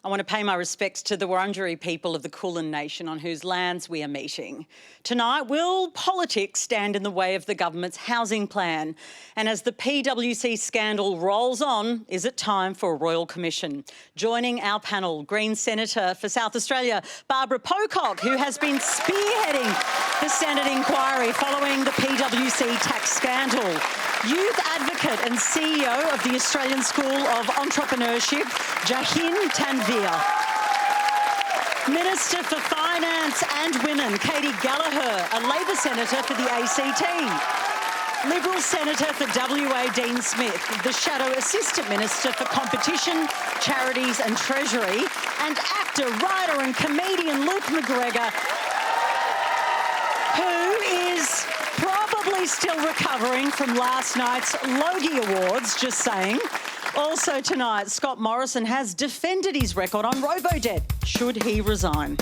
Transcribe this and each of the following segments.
I want to pay my respects to the Wurundjeri people of the Kulin Nation on whose lands we are meeting. Tonight, will politics stand in the way of the government's housing plan? And as the PwC scandal rolls on, is it time for a Royal Commission? Joining our panel, Green Senator for South Australia, Barbara Pocock, who has been spearheading the Senate inquiry following the PwC tax scandal. Youth advocate and CEO of the Australian School of Entrepreneurship, Jahin Tanvir. Minister for Finance and Women, Katie Gallagher, a Labor Senator for the ACT. Liberal Senator for WA, Dean Smith, the Shadow Assistant Minister for Competition, Charities and Treasury, and actor, writer and comedian Luke McGregor, who is probably still recovering from last night's Logie Awards, just saying. Also tonight, Scott Morrison has defended his record on Robodebt. Should he resign?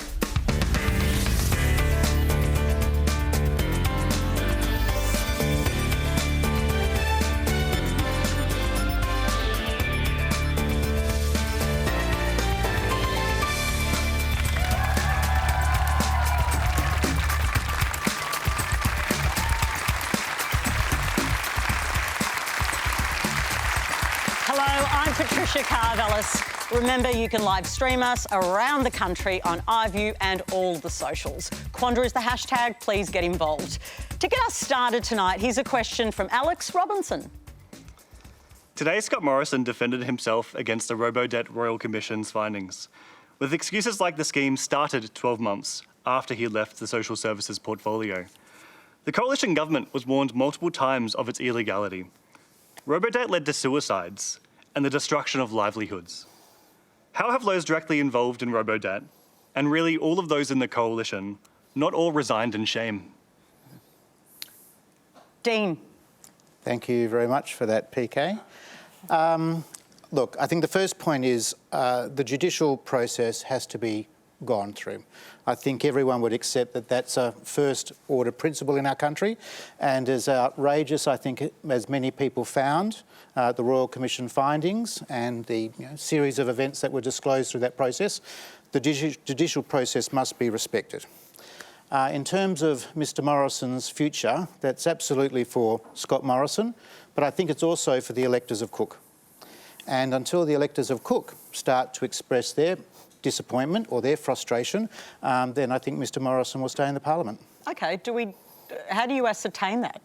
I'm Patricia Carvelis. Remember, you can live stream us around the country on iView and all the socials. Quandra is the hashtag. Please get involved. To get us started tonight, here's a question from Alex Robinson. Today, Scott Morrison defended himself against the Robodebt Royal Commission's findings, with excuses like the scheme started 12 months after he left the social services portfolio. The coalition government was warned multiple times of its illegality. Robodebt led to suicides and the destruction of livelihoods. How have those directly involved in Robodebt, and really all of those in the coalition, not all resigned in shame? Dean. Thank you very much for that, PK. Look, I think the first point is the judicial process has to be gone through. I think everyone would accept that that's a first order principle in our country, and as outrageous, I think, as many people found the Royal Commission findings and the series of events that were disclosed through that process, the judicial process must be respected. In terms of Mr Morrison's future, that's absolutely for Scott Morrison, but I think it's also for the electors of Cook. And until the electors of Cook start to express their disappointment or their frustration, then I think Mr Morrison will stay in the Parliament. OK, how do you ascertain that?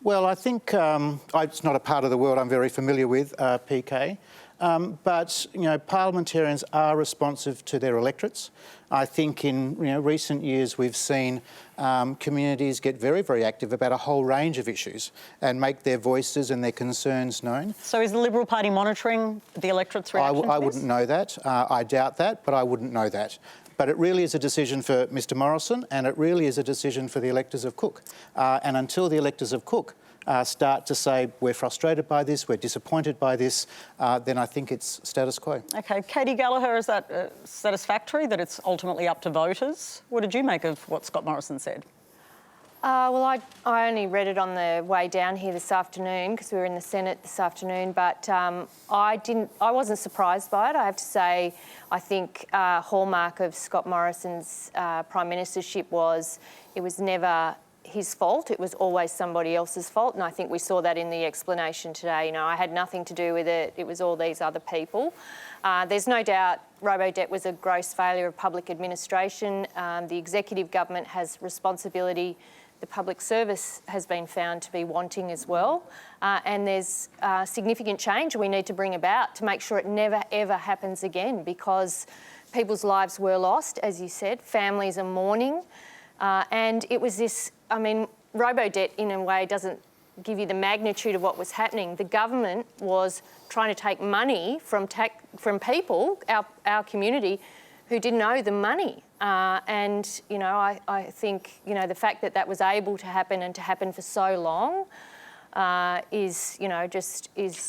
Well, I think it's not a part of the world I'm very familiar with, PK, but parliamentarians are responsive to their electorates. I think in recent years we've seen communities get very, very active about a whole range of issues and make their voices and their concerns known. So is the Liberal Party monitoring the electorate's reaction to this? I wouldn't know that. I doubt that, but I wouldn't know that. But it really is a decision for Mr Morrison, and it really is a decision for the electors of Cook. And until the electors of Cook start to say, we're frustrated by this, we're disappointed by this, then I think it's status quo. OK. Katie Gallagher, is that satisfactory, that it's ultimately up to voters? What did you make of what Scott Morrison said? Well, I only read it on the way down here this afternoon because we were in the Senate this afternoon, but I wasn't surprised by it. I have to say, I think a hallmark of Scott Morrison's prime ministership was it was never his fault, it was always somebody else's fault, and I think we saw that in the explanation today. I had nothing to do with it, it was all these other people. There's no doubt Robodebt was a gross failure of public administration. The executive government has responsibility. The public service has been found to be wanting as well. And there's significant change we need to bring about to make sure it never, ever happens again, because people's lives were lost, as you said, families are mourning. And it was this, Robodebt in a way doesn't give you the magnitude of what was happening. The government was trying to take money from people, our community, who didn't owe them money. And, I think, the fact that that was able to happen and to happen for so long is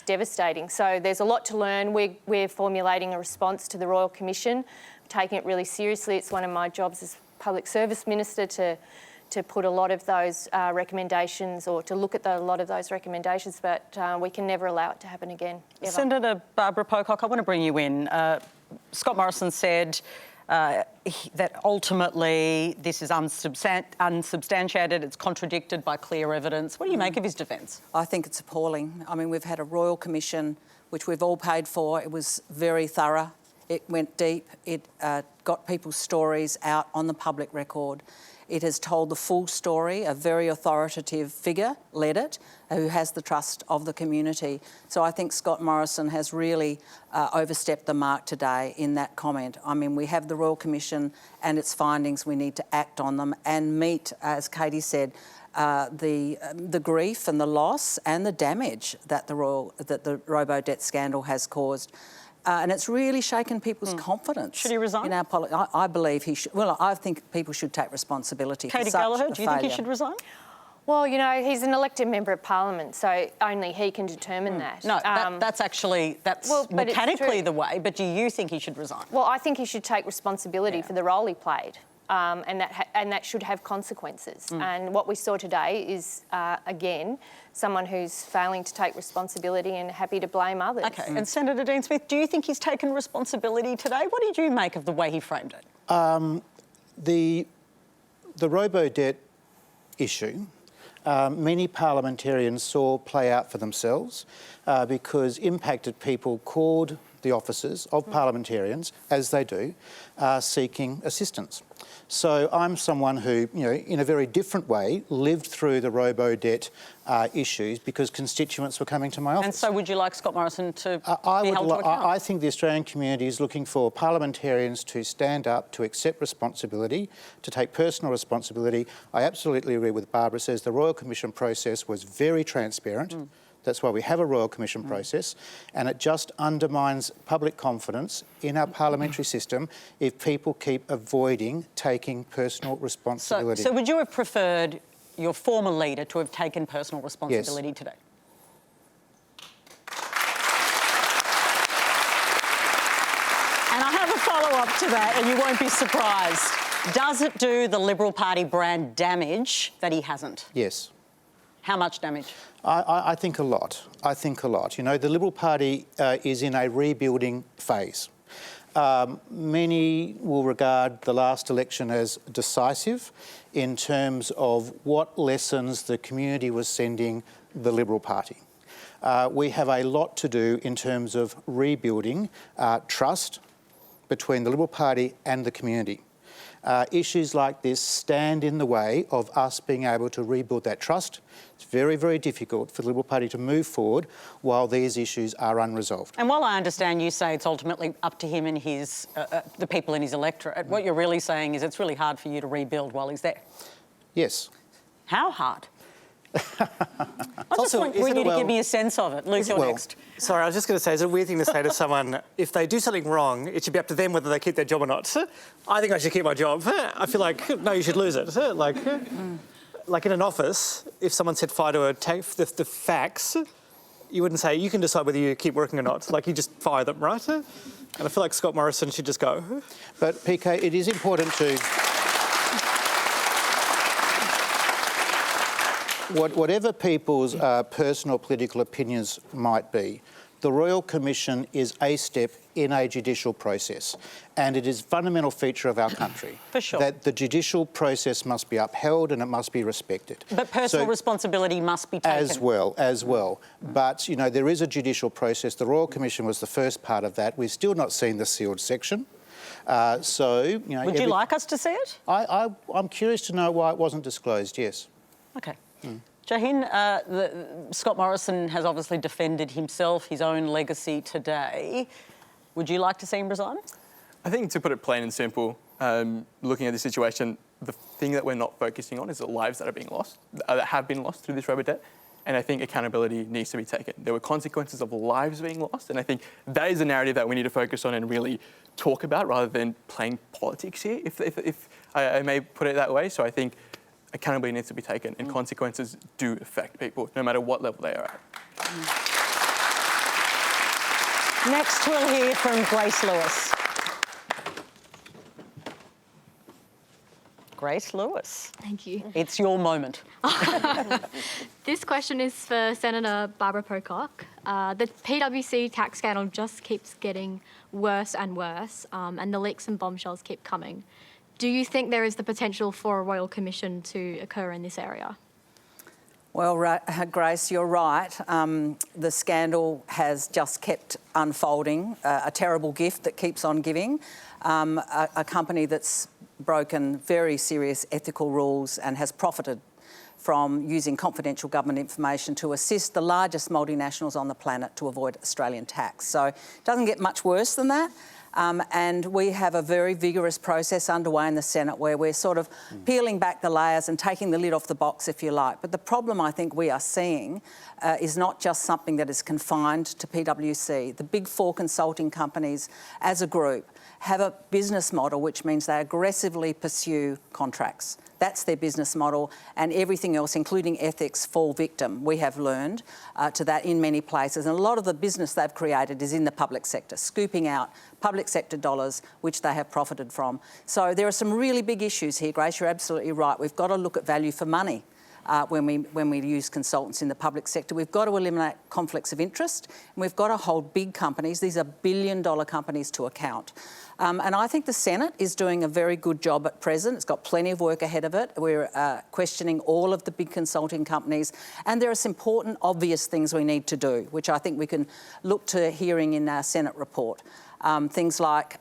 devastating. So there's a lot to learn. We're formulating a response to the Royal Commission, taking it really seriously. It's one of my jobs as Public Service Minister to put a lot of those recommendations, or to look at a lot of those recommendations, but we can never allow it to happen again, ever. Senator Barbara Pocock, I want to bring you in. Scott Morrison said that ultimately this is unsubstantiated, it's contradicted by clear evidence. What do you make of his defence? I think it's appalling. I mean, we've had a Royal Commission, which we've all paid for. It was very thorough. It went deep. It got people's stories out on the public record. It has told the full story. A very authoritative figure led it, who has the trust of the community. So I think Scott Morrison has really overstepped the mark today in that comment. I mean, we have the Royal Commission and its findings. We need to act on them and meet, as Katie said, the grief and the loss and the damage that the Robodebt scandal has caused. And it's really shaken people's confidence. Should he resign? In our I believe he should. Well, I think people should take responsibility Katie for such Gallagher, a do you think he failure. should resign? Well, you know, he's an elected member of Parliament, so only he can determine that. No, that's well, but it's mechanically true. the way, but do you think he should resign? Well, I think he should take responsibility for the role he played, and that should have consequences. And what we saw today is, again, someone who's failing to take responsibility and happy to blame others. OK, and Senator Dean Smith, do you think he's taken responsibility today? What did you make of the way he framed it? The Robodebt issue, many parliamentarians saw play out for themselves because impacted people called the offices of parliamentarians, as they do, seeking assistance. So I'm someone who, you know, in a very different way, lived through the Robodebt issues because constituents were coming to my office. And so would you like Scott Morrison to be held to account? I think the Australian community is looking for parliamentarians to stand up, to accept responsibility, to take personal responsibility. I absolutely agree with Barbara says the Royal Commission process was very transparent. That's why we have a Royal Commission process, and it just undermines public confidence in our parliamentary system if people keep avoiding taking personal responsibility. So would you have preferred your former leader to have taken personal responsibility today? And I have a follow-up to that, and you won't be surprised. Does it do the Liberal Party brand damage that he hasn't? Yes. How much damage? I think a lot. I think a lot. You know, the Liberal Party is in a rebuilding phase. Many will regard the last election as decisive in terms of what lessons the community was sending the Liberal Party. We have a lot to do in terms of rebuilding trust between the Liberal Party and the community. Issues like this stand in the way of us being able to rebuild that trust. It's very, very difficult for the Liberal Party to move forward while these issues are unresolved. And while I understand you say it's ultimately up to him and his the people in his electorate, what you're really saying is it's really hard for you to rebuild while he's there. Yes. How hard? I just want you to give me a sense of it. Luke, you're next. Sorry, I was just going to say, it's a weird thing to say to someone, if they do something wrong, it should be up to them whether they keep their job or not. I think I should keep my job. I feel like, no, you should lose it. Like in an office, if someone set fire to the facts, you wouldn't say, you can decide whether you keep working or not. Like, you just fire them, right? And I feel like Scott Morrison should just go. But, PK, it is important to... Whatever people's personal political opinions might be, the Royal Commission is a step in a judicial process, and it is a fundamental feature of our country. For sure. That the judicial process must be upheld and it must be respected. But personal responsibility must be taken. As well. But, you know, there is a judicial process. The Royal Commission was the first part of that. We've still not seen the sealed section. You know... Would you like us to see it? I'm curious to know why it wasn't disclosed, yes. OK. Jahin, Scott Morrison has obviously defended himself, his own legacy today. Would you like to see him resign? I think, to put it plain and simple, looking at the situation, the thing that we're not focusing on is the lives that are being lost, that have been lost through this Robodebt. And I think accountability needs to be taken. There were consequences of lives being lost, and I think that is the narrative that we need to focus on and really talk about rather than playing politics here, if I may put it that way. So I think accountability needs to be taken, and consequences do affect people, no matter what level they are at. Next, we'll hear from Grace Lewis. Grace Lewis. Thank you. It's your moment. This question is for Senator Barbara Pocock. The PwC tax scandal just keeps getting worse and worse, and the leaks and bombshells keep coming. Do you think there is the potential for a royal commission to occur in this area? Well, Grace, you're right. The scandal has just kept unfolding, a terrible gift that keeps on giving. A company that's broken very serious ethical rules and has profited from using confidential government information to assist the largest multinationals on the planet to avoid Australian tax. So it doesn't get much worse than that. And we have a very vigorous process underway in the Senate where we're sort of peeling back the layers and taking the lid off the box, if you like. But the problem I think we are seeing is not just something that is confined to PwC. The big four consulting companies as a group have a business model which means they aggressively pursue contracts. That's their business model, and everything else, including ethics, fall victim. We have learned to that in many places, and a lot of the business they've created is in the public sector, scooping out public sector dollars which they have profited from. So there are some really big issues here, Grace. You're absolutely right. We've got to look at value for money. When we use consultants in the public sector. We've got to eliminate conflicts of interest, and we've got to hold big companies, these are billion-dollar companies, to account. And I think the Senate is doing a very good job at present. It's got plenty of work ahead of it. We're questioning all of the big consulting companies, and there are some important, obvious things we need to do, which I think we can look to hearing in our Senate report. Things like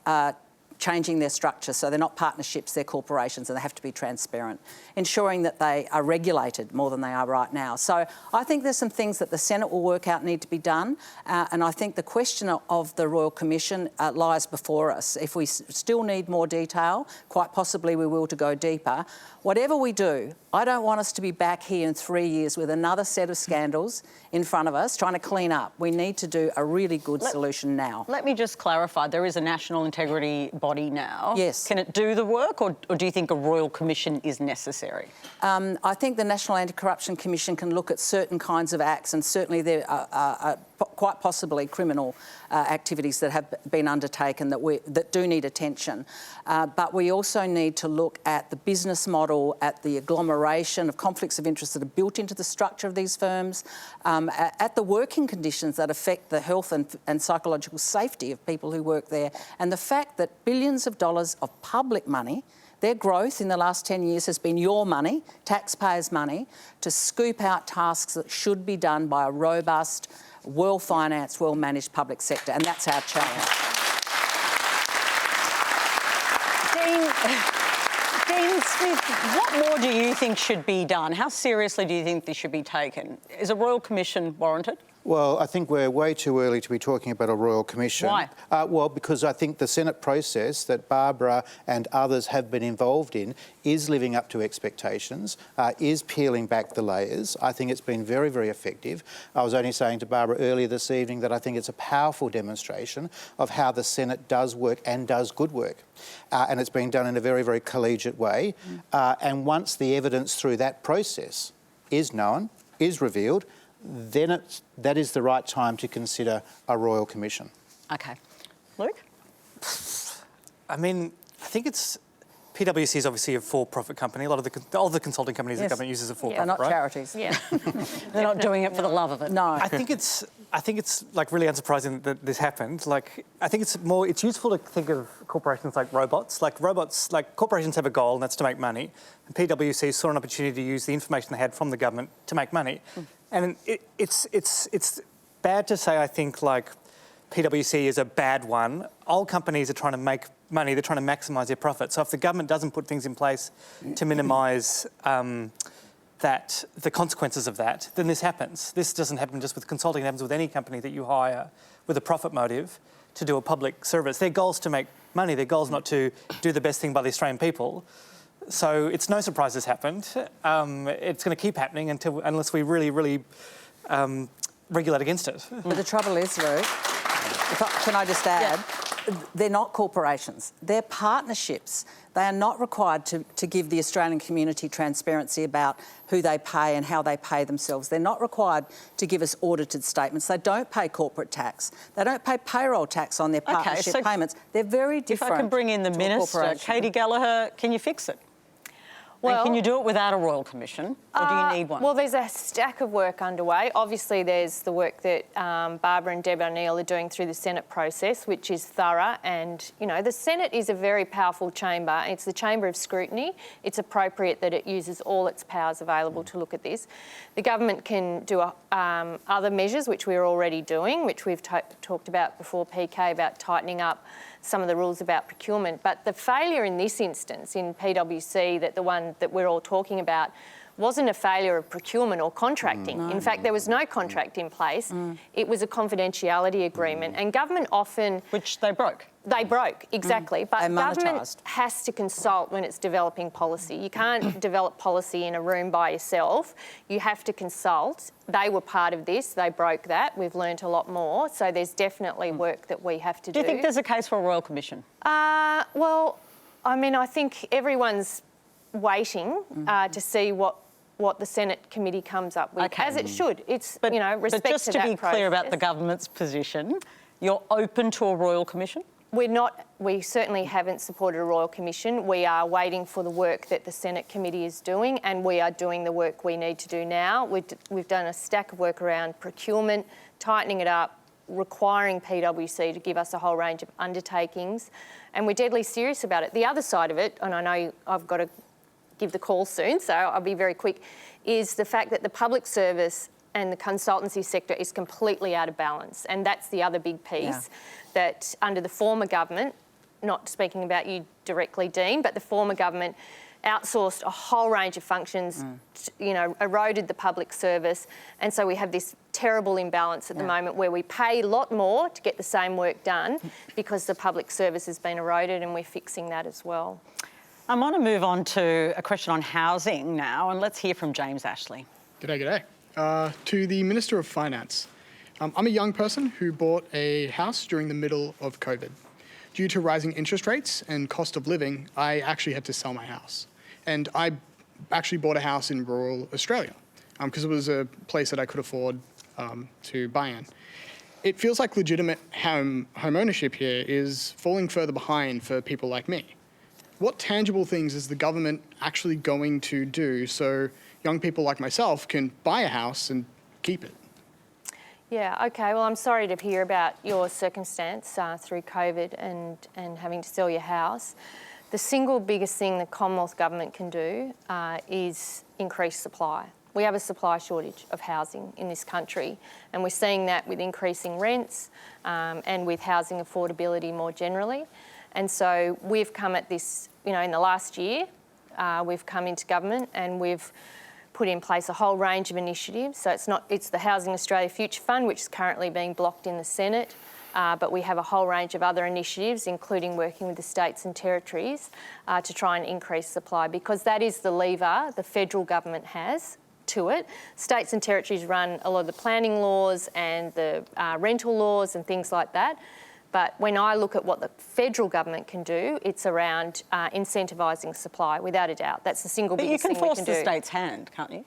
changing their structure so they're not partnerships, they're corporations, and they have to be transparent. Ensuring that they are regulated more than they are right now. So I think there's some things that the Senate will work out need to be done, and I think the question of the Royal Commission lies before us. If we still need more detail, quite possibly we will to go deeper. Whatever we do, I don't want us to be back here in 3 years with another set of scandals in front of us trying to clean up. We need to do a really good solution now. Let me just clarify, there is a national integrity body now. Yes. Can it do the work, or do you think a Royal Commission is necessary? I think the National Anti-Corruption Commission can look at certain kinds of acts, and certainly there are quite possibly criminal activities that have been undertaken that do need attention. But we also need to look at the business model, at the agglomeration of conflicts of interest that are built into the structure of these firms, at the working conditions that affect the health and psychological safety of people who work there, and the fact that billions of dollars of public money, their growth in the last 10 years has been your money, taxpayers' money, to scoop out tasks that should be done by a robust, well-financed, well-managed public sector, and that's our challenge. Dean Smith, what more do you think should be done? How seriously do you think this should be taken? Is a Royal Commission warranted? Well, I think we're way too early to be talking about a Royal Commission. Why? Well, because I think the Senate process that Barbara and others have been involved in is living up to expectations, is peeling back the layers. I think it's been very, very effective. I was only saying to Barbara earlier this evening that I think it's a powerful demonstration of how the Senate does work and does good work. And it's been done in a very, very collegiate way. And once the evidence through that process is known, is revealed, then that is the right time to consider a Royal Commission. OK. Luke? I mean, I think it's... PwC is obviously a for-profit company. A lot of all the consulting companies the government uses are for-profit, They're not right? charities. Yeah. They're not doing it for the love of it. No. I think it's like really unsurprising that this happened. Like, I think it's useful to think of corporations like robots. Like corporations have a goal, and that's to make money. And PwC saw an opportunity to use the information they had from the government to make money. And it's bad to say, I think, like PwC is a bad one. All companies are trying to make money. They're trying to maximise their profit. So if the government doesn't put things in place to minimise the consequences of that, then this happens. This doesn't happen just with consulting. It happens with any company that you hire with a profit motive to do a public service. Their goal's to make money. Their goal's not to do the best thing by the Australian people. So it's no surprise this happened. It's going to keep happening unless we really, really regulate against it. But the trouble is, Luke, can I just add, they're not corporations. They're partnerships. They are not required to give the Australian community transparency about who they pay and how they pay themselves. They're not required to give us audited statements. They don't pay corporate tax. They don't pay payroll tax on their partnership payments. They're very different. If I can bring in the Minister, Katie Gallagher, can you fix it? And can you do it without a royal commission, or do you need one? Well, there's a stack of work underway. Obviously, there's the work that Barbara and Deb O'Neill are doing through the Senate process, which is thorough. And, you know, the Senate is a very powerful chamber. It's the chamber of scrutiny. It's appropriate that it uses all its powers available to look at this. The government can do other measures, which we're already doing, which we've talked about before, PK, about tightening up some of the rules about procurement. But the failure in this instance, in PwC, that the one that we're all talking about, wasn't a failure of procurement or contracting. In fact, there was no contract in place. It was a confidentiality agreement. And government often... Which they broke. They broke, exactly. But And government monetised. has to consult when it's developing policy. You can't develop policy in a room by yourself. You have to consult. They were part of this. They broke that. We've learnt a lot more. So there's definitely work that we have to do. Do you think there's a case for a royal commission? Well, I mean, I think everyone's waiting to see what the Senate committee comes up with, Okay. as it should. It's, you know, respect But just to that be clear about the process. government's position, you're open to a royal commission? We're not. We certainly haven't supported a royal commission. We are waiting for the work that the Senate committee is doing, and we are doing the work we need to do now. We've done a stack of work around procurement, tightening it up, requiring PwC to give us a whole range of undertakings, and we're deadly serious about it. The other side of it, and I know I've got to give the call soon, so I'll be very quick, is the fact that the public service and the consultancy sector is completely out of balance. And that's the other big piece, that under the former government, not speaking about you directly, Dean, but the former government outsourced a whole range of functions, you know, eroded the public service. And so we have this terrible imbalance at the moment where we pay a lot more to get the same work done because the public service has been eroded, and we're fixing that as well. I want to move on to a question on housing now, and let's hear from James Ashley. G'day. To the Minister of Finance. I'm a young person who bought a house during the middle of COVID. Due to rising interest rates and cost of living, I actually had to sell my house. And I actually bought a house in rural Australia because it was a place that I could afford to buy in. It feels like legitimate home ownership here is falling further behind for people like me. What tangible things is the government actually going to do so young people like myself can buy a house and keep it? Yeah, okay. Well, I'm sorry to hear about your circumstance through COVID and having to sell your house. The single biggest thing the Commonwealth Government can do is increase supply. We have a supply shortage of housing in this country, and we're seeing that with increasing rents and with housing affordability more generally. And so we've come at this, you know, in the last year, we've come into government and we've put in place a whole range of initiatives. So it's the Housing Australia Future Fund, which is currently being blocked in the Senate, but we have a whole range of other initiatives, including working with the states and territories to try and increase supply, because that is the lever the federal government has to it. States and territories run a lot of the planning laws and the rental laws and things like that. But when I look at what the federal government can do, it's around incentivising supply, without a doubt. That's the single biggest thing we can do. But you can force the state's hand, can't you?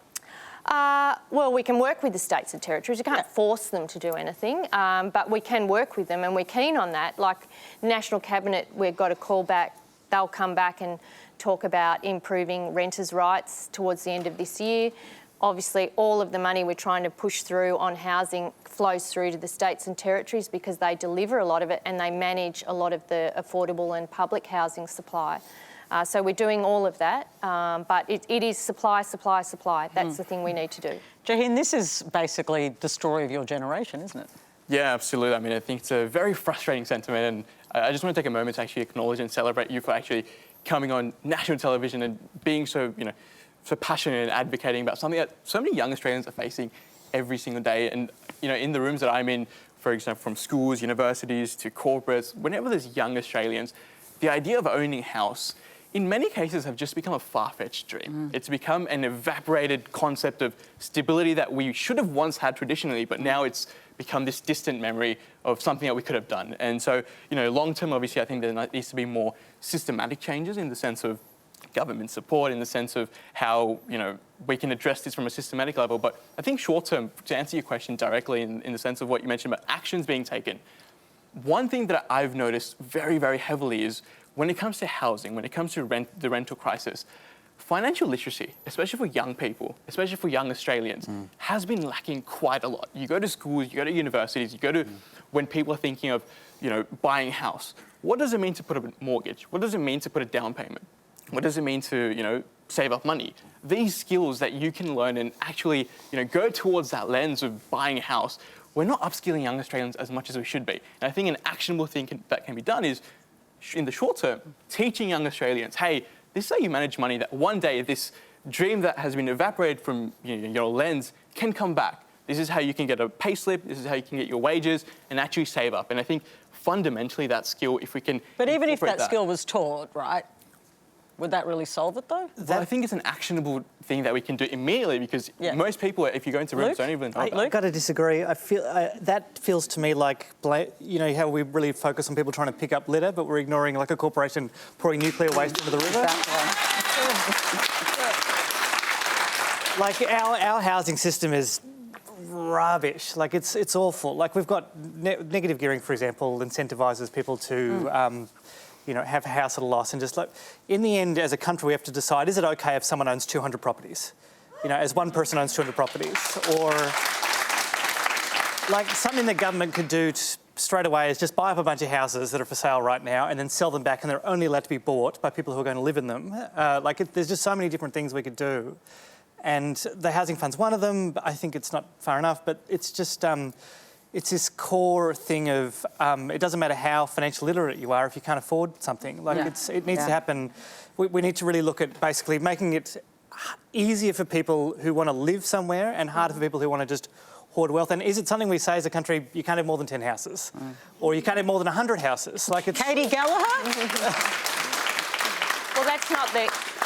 Well, we can work with the states and territories. We can't force them to do anything, but we can work with them, and we're keen on that. Like National Cabinet, we've got a call back. They'll come back and talk about improving renters' rights towards the end of this year. Obviously, all of the money we're trying to push through on housing flows through to the states and territories because they deliver a lot of it and they manage a lot of the affordable and public housing supply. So we're doing all of that, but it is supply. That's the thing we need to do. Jaheen, this is basically the story of your generation, isn't it? Yeah, absolutely. I mean, I think it's a very frustrating sentiment, and I just want to take a moment to actually acknowledge and celebrate you for actually coming on national television and being so, you know, so passionate and advocating about something that so many young Australians are facing every single day. And, you know, in the rooms that I'm in, for example, from schools, universities to corporates, whenever there's young Australians, the idea of owning a house in many cases have just become a far-fetched dream. It's become an evaporated concept of stability that we should have once had traditionally, but now it's become this distant memory of something that we could have done. And so, you know, long-term, obviously, I think there needs to be more systematic changes in the sense of government support, in the sense of how, you know, we can address this from a systematic level. But I think short-term, to answer your question directly in the sense of what you mentioned about actions being taken, one thing that I've noticed very, very heavily is when it comes to housing, when it comes to the rental crisis, financial literacy, especially for young people, especially for young Australians, has been lacking quite a lot. You go to schools, you go to universities, you go to when people are thinking of, buying a house. What does it mean to put a mortgage? What does it mean to put a down payment? What does it mean to, save up money? These skills that you can learn and actually, go towards that lens of buying a house, we're not upskilling young Australians as much as we should be. And I think an actionable thing that can be done is, in the short term, teaching young Australians, hey, this is how you manage money, that one day this dream that has been evaporated from your lens can come back. This is how you can get a pay slip, this is how you can get your wages and actually save up. And I think fundamentally that skill, if we can... But even if that skill was taught, right, would that really solve it though? Well, I think it's an actionable thing that we can do immediately because most people, if you go into rooms, don't even know I've got to disagree. I feel that feels to me like, how we really focus on people trying to pick up litter, but we're ignoring like a corporation pouring nuclear waste into the river. Like our housing system is rubbish. Like it's awful. Like we've got negative gearing, for example, incentivises people to. Have a house at a loss, and just like, in the end, as a country, we have to decide, is it okay if someone owns 200 properties? As one person owns 200 properties? Or, like, something the government could do straight away is just buy up a bunch of houses that are for sale right now and then sell them back, and they're only allowed to be bought by people who are going to live in them. There's just so many different things we could do. And the housing fund's one of them. I think it's not far enough, but it's just... it's this core thing of it doesn't matter how financially literate you are if you can't afford something. It needs to happen. We need to really look at basically making it easier for people who want to live somewhere and harder for people who want to just hoard wealth. And is it something we say as a country, you can't have more than 10 houses? Or you can't have more than 100 houses? Katie Gallagher? Well,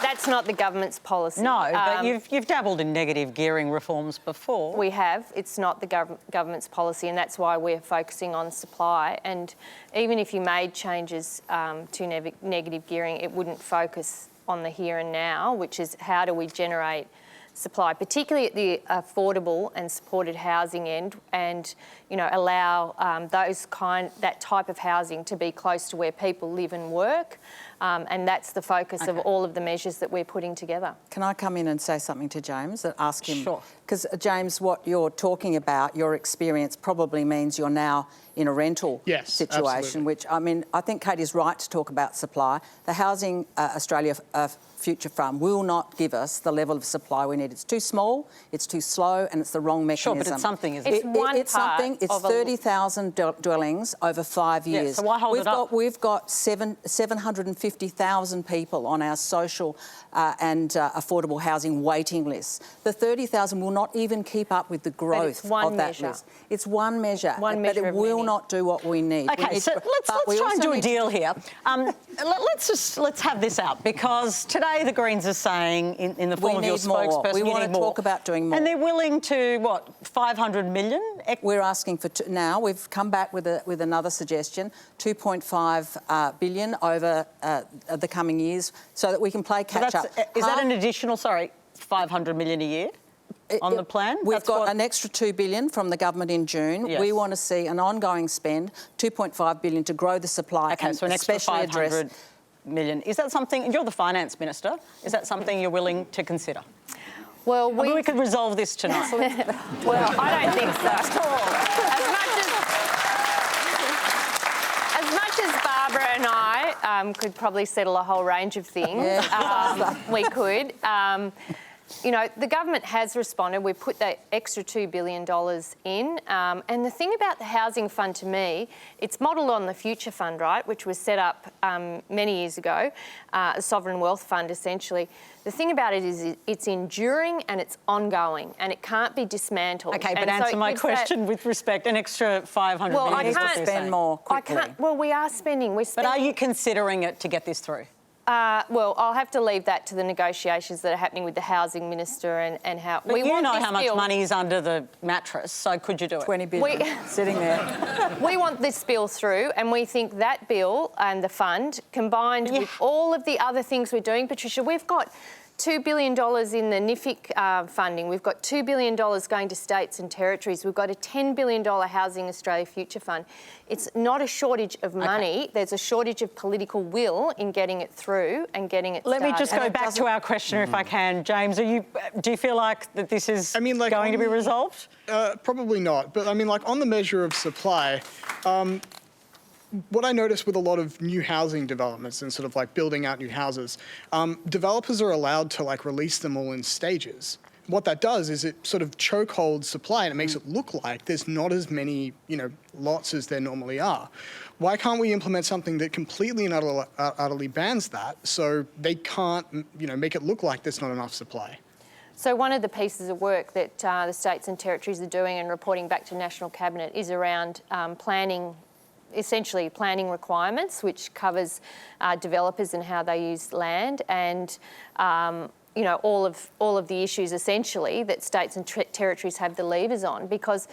that's not the government's policy. No, but you've dabbled in negative gearing reforms before. We have. It's not the government's policy, and that's why we're focusing on supply. And even if you made changes to negative gearing, it wouldn't focus on the here and now, which is how do we generate supply, particularly at the affordable and supported housing end, and allow that type of housing to be close to where people live and work. And that's the focus of all of the measures that we're putting together. Can I come in and say something to James and ask him? Sure. Because, James, what you're talking about, your experience probably means you're now in a rental situation, absolutely. which, I think Katie's right to talk about supply. The Housing Australia Future Fund will not give us the level of supply we need. It's too small, it's too slow, and it's the wrong mechanism. Sure, but it's something, isn't it? It's something. It's 30,000 dwellings over 5 years. Yeah, so why hold it up? We've got 750,000 people on our social and affordable housing waiting list. The 30,000 will not even keep up with the growth of that list. It's one measure, but it will not do what we need. Okay, so let's try and do a deal here. Let's have this out, because today the Greens are saying, in the form of your spokesperson, we want to talk about doing more. And they're willing to, what, 500 million? We're asking for now. We've come back with another suggestion, 2.5 billion over the coming years, so that we can play catch up. Is that an additional, 500 million a year? On the plan? We've got an extra 2 billion from the government in June. Yes. We want to see an ongoing spend, 2.5 billion to grow the supply. Okay, so an extra 500 million. Is that something, you're the finance minister, is that something you're willing to consider? Well, we could resolve this tonight. Well, I don't think so. As much as Barbara and I could probably settle a whole range of things, we could. The government has responded. We put that extra $2 billion in. And the thing about the Housing Fund, to me, it's modelled on the Future Fund, right, which was set up many years ago, a sovereign wealth fund, essentially. The thing about it is it's enduring and it's ongoing, and it can't be dismantled. Okay, but answer my question with respect. An extra 500 million. Well, I can't spend more quickly. Well, we are spending. But are you considering it to get this through? Well, I'll have to leave that to the negotiations that are happening with the housing minister and how... But you know how much money is under the mattress, so could you do it? 20 billion sitting there. We want this bill through, and we think that bill and the fund, combined with all of the other things we're doing, Patricia, we've got $2 billion in the NIFIC funding. We've got $2 billion going to states and territories. We've got a $10 billion Housing Australia Future Fund. It's not a shortage of money. There's a shortage of political will in getting it through and getting it Let started. me just go back to our questioner, if I can. James, do you feel like that this is going to be resolved? Probably not. But I mean, like on the measure of supply, what I notice with a lot of new housing developments and sort of like building out new houses, developers are allowed to like release them all in stages. What that does is it sort of chokeholds supply and it makes it look like there's not as many, lots as there normally are. Why can't we implement something that completely and utterly bans that so they can't, make it look like there's not enough supply? So one of the pieces of work that the states and territories are doing and reporting back to National Cabinet is around essentially planning requirements, which covers developers and how they use land and all of the issues essentially that states and territories have the levers on, because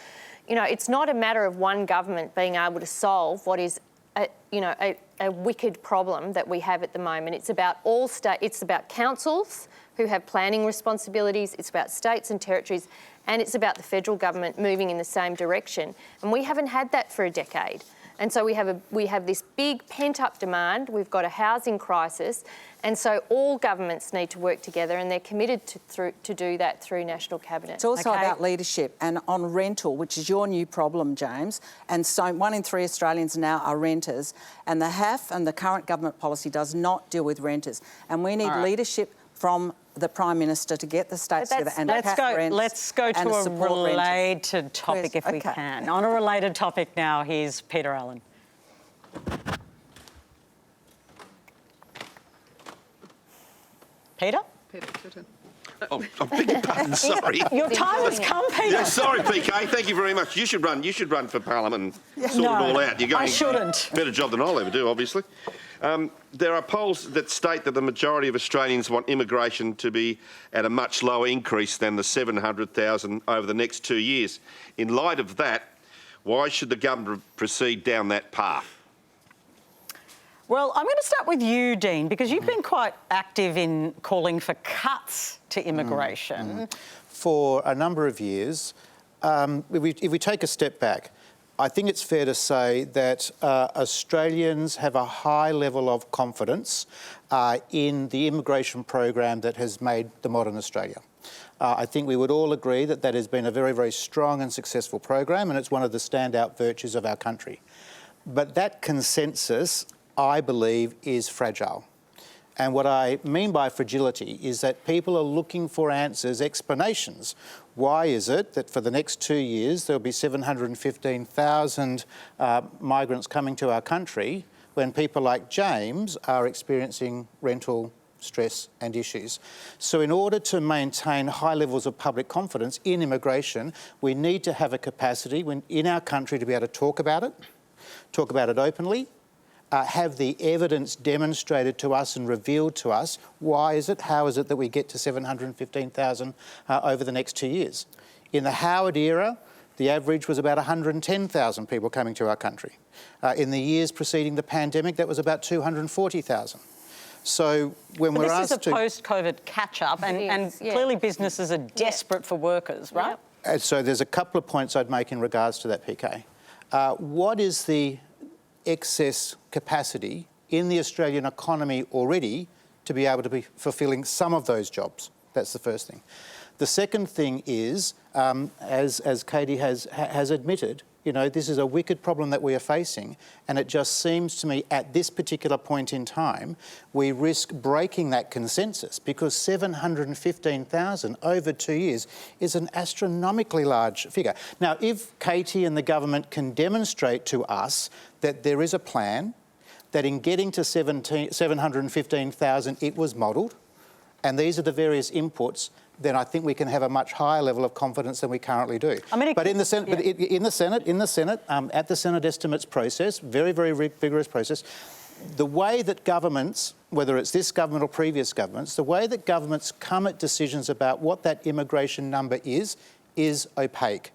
it's not a matter of one government being able to solve what is a wicked problem that we have at the moment. It's about it's about councils who have planning responsibilities, it's about states and territories, and it's about the federal government moving in the same direction. And we haven't had that for a decade. And so we have this big pent-up demand. We've got a housing crisis, and so all governments need to work together, and they're committed to do that through National Cabinet. It's also about leadership, and on rental, which is your new problem, James. And so 1 in 3 Australians now are renters, and the HAF and the current government policy does not deal with renters. And we need leadership from the Prime Minister to get the states together and let's go to a related topic if we can. On a related topic now, here's Peter Allen. Peter? Oh, I beg your pardon, sorry. Your time has come, Peter. Yeah, sorry, PK. Thank you very much. You should run for Parliament and sort it all out. You're going I shouldn't. Better job than I'll ever do, obviously. There are polls that state that the majority of Australians want immigration to be at a much lower increase than the 700,000 over the next 2 years. In light of that, why should the government proceed down that path? Well, I'm going to start with you, Dean, because you've been quite active in calling for cuts to immigration. For a number of years, if we take a step back, I think it's fair to say that Australians have a high level of confidence in the immigration program that has made the modern Australia. I think we would all agree that that has been a very, very strong and successful program, and it's one of the standout virtues of our country. But that consensus, I believe, is fragile. And what I mean by fragility is that people are looking for answers, explanations. Why is it that for the next 2 years there'll be 715,000 migrants coming to our country when people like James are experiencing rental stress and issues? So in order to maintain high levels of public confidence in immigration, we need to have a capacity in our country to be able to talk about it openly, have the evidence demonstrated to us and revealed to us. Why is it, how is it that we get to 715,000 over the next 2 years? In the Howard era, the average was about 110,000 people coming to our country. In the years preceding the pandemic, that was about 240,000. So when we're asked to... This is a post-COVID catch-up, and clearly businesses are desperate for workers, right? And so there's a couple of points I'd make in regards to that, PK. What is the excess capacity in the Australian economy already to be able to be fulfilling some of those jobs? That's the first thing. The second thing is, as Katie has admitted, this is a wicked problem that we are facing, and it just seems to me at this particular point in time, we risk breaking that consensus, because 715,000 over 2 years is an astronomically large figure. Now, if Katie and the government can demonstrate to us that there is a plan, that in getting to 715,000 it was modelled, and these are the various inputs, then I think we can have a much higher level of confidence than we currently do. But in the Senate, at the Senate estimates process, very, very vigorous process, the way that governments, whether it's this government or previous governments, the way that governments come at decisions about what that immigration number is opaque.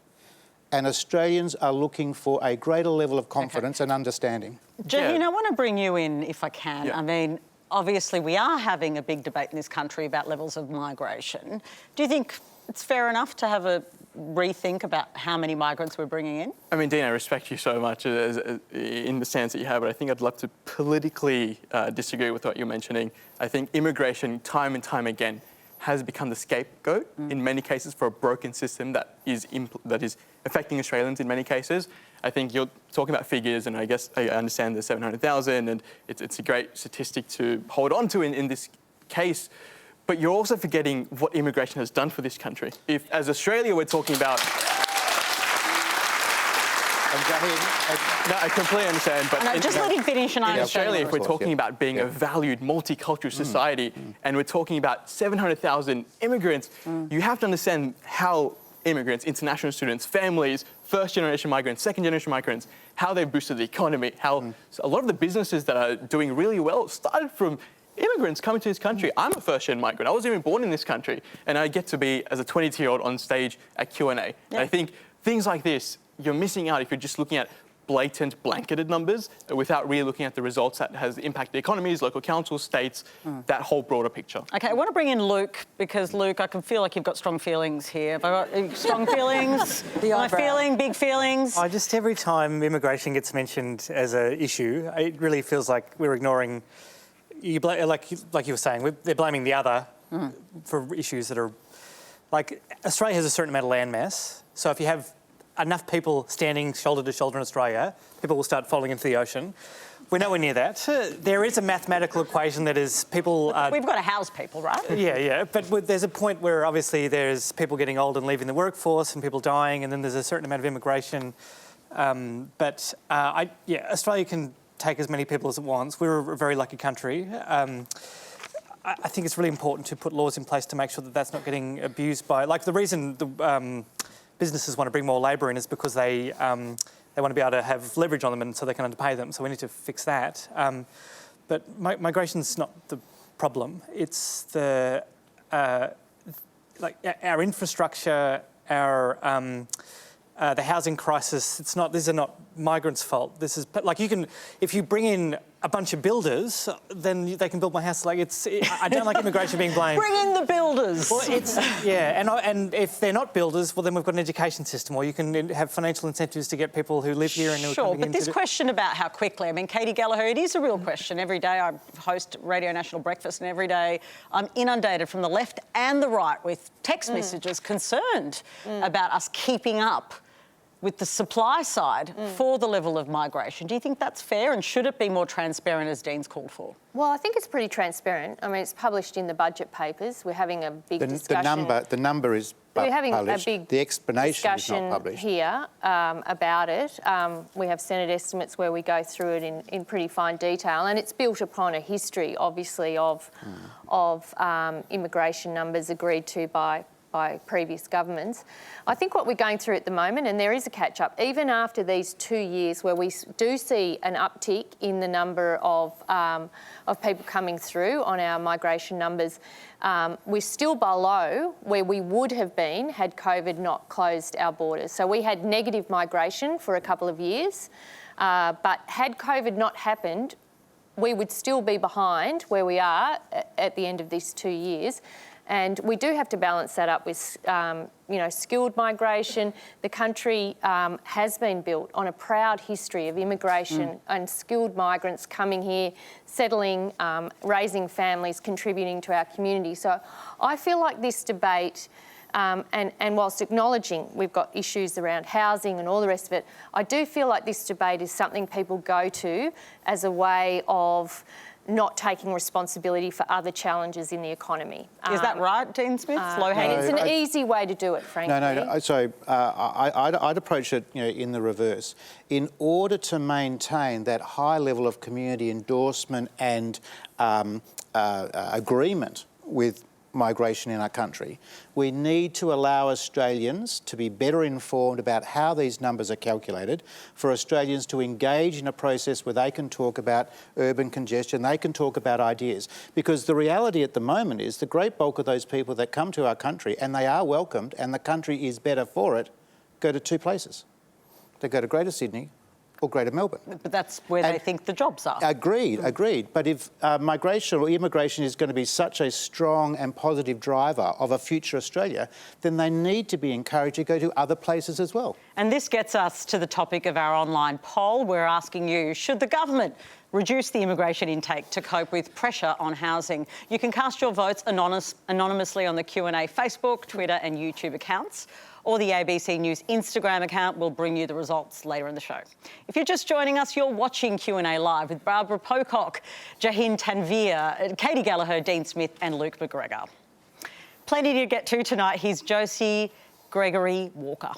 And Australians are looking for a greater level of confidence and understanding. Jaheen, I want to bring you in if I can. Yeah. I mean, obviously we are having a big debate in this country about levels of migration. Do you think it's fair enough to have a rethink about how many migrants we're bringing in? I mean, Dean, I respect you so much in the stance that you have, but I think I'd love to politically disagree with what you're mentioning. I think immigration, time and time again, has become the scapegoat in many cases for a broken system that is affecting Australians in many cases. I think you're talking about figures, and I guess I understand the 700,000, and it's a great statistic to hold on to in this case. But you're also forgetting what immigration has done for this country. If, as Australia, we're talking about... No, I completely understand. But no, just let him finish and I understand. In Australia, if we're talking about being a valued, multicultural society, and we're talking about 700,000 immigrants, you have to understand how immigrants, international students, families, first-generation migrants, second-generation migrants, how they've boosted the economy, how a lot of the businesses that are doing really well started from immigrants coming to this country. I'm a first-gen migrant. I wasn't even born in this country, and I get to be, as a 22-year-old, on stage at Q&A. And I think things like this, you're missing out if you're just looking at blatant, blanketed numbers without really looking at the results that has impacted economies, local councils, states, that whole broader picture. OK, I want to bring in Luke, because, Luke, I can feel like you've got strong feelings here. Have I got strong feelings? Am I feeling big feelings? Just every time immigration gets mentioned as an issue, it really feels like we're ignoring... like you were saying, they're blaming the other for issues that are... Like, Australia has a certain amount of land mass, so if you have enough people standing shoulder to shoulder in Australia, people will start falling into the ocean. We're nowhere near that. There is a mathematical equation that is people... We've got to house people, right? Yeah, but there's a point where obviously there's people getting old and leaving the workforce and people dying, and then there's a certain amount of immigration. Australia can take as many people as it wants. We're a very lucky country. I think it's really important to put laws in place to make sure that that's not getting abused by... Like, the reason the businesses want to bring more labour in is because they want to be able to have leverage on them, and so they can underpay them. So we need to fix that. But migration's not the problem. It's the our infrastructure, our the housing crisis. These are not migrants' fault. This is like, if you bring in a bunch of builders, then they can build my house. Like, I don't like immigration being blamed. Bring in the builders. Well, and if they're not builders, well, then we've got an education system, or you can have financial incentives to get people who live here and who are coming in. Sure, but this question about how quickly, I mean, Katie Gallagher, it is a real question. Every day I host Radio National Breakfast, and every day I'm inundated from the left and the right with text messages concerned about us keeping up with the supply side for the level of migration. Do you think that's fair, and should it be more transparent, as Dean's called for? Well, I think it's pretty transparent. I mean, it's published in the budget papers. We're having a big discussion. The number is published. We're having a big the explanation is discussion not published here about it. We have Senate estimates where we go through it in pretty fine detail, and it's built upon a history, obviously, of immigration numbers agreed to by previous governments. I think what we're going through at the moment, and there is a catch-up, even after these 2 years where we do see an uptick in the number of people coming through on our migration numbers, we're still below where we would have been had COVID not closed our borders. So we had negative migration for a couple of years, but had COVID not happened, we would still be behind where we are at the end of these 2 years. And we do have to balance that up with, skilled migration. The country has been built on a proud history of immigration and skilled migrants coming here, settling, raising families, contributing to our community. So I feel like this debate, and whilst acknowledging we've got issues around housing and all the rest of it, I do feel like this debate is something people go to as a way of not taking responsibility for other challenges in the economy. Is that right, Dean Smith? And it's an easy way to do it, frankly. No. So I'd approach it, in the reverse. In order to maintain that high level of community endorsement and agreement with migration in our country, we need to allow Australians to be better informed about how these numbers are calculated, for Australians to engage in a process where they can talk about urban congestion, they can talk about ideas. Because the reality at the moment is the great bulk of those people that come to our country, and they are welcomed and the country is better for it, go to two places. They go to Greater Sydney or Greater Melbourne. But that's where they think the jobs are. Agreed. But if migration or immigration is going to be such a strong and positive driver of a future Australia, then they need to be encouraged to go to other places as well. And this gets us to the topic of our online poll. We're asking you, should the government reduce the immigration intake to cope with pressure on housing? You can cast your votes anonymously on the Q&A Facebook, Twitter and YouTube accounts, or the ABC News Instagram account. Will bring you the results later in the show. If you're just joining us, you're watching Q&A Live with Barbara Pocock, Jahin Tanvir, Katie Gallagher, Dean Smith and Luke McGregor. Plenty to get to tonight. Here's Josie Gregory Walker.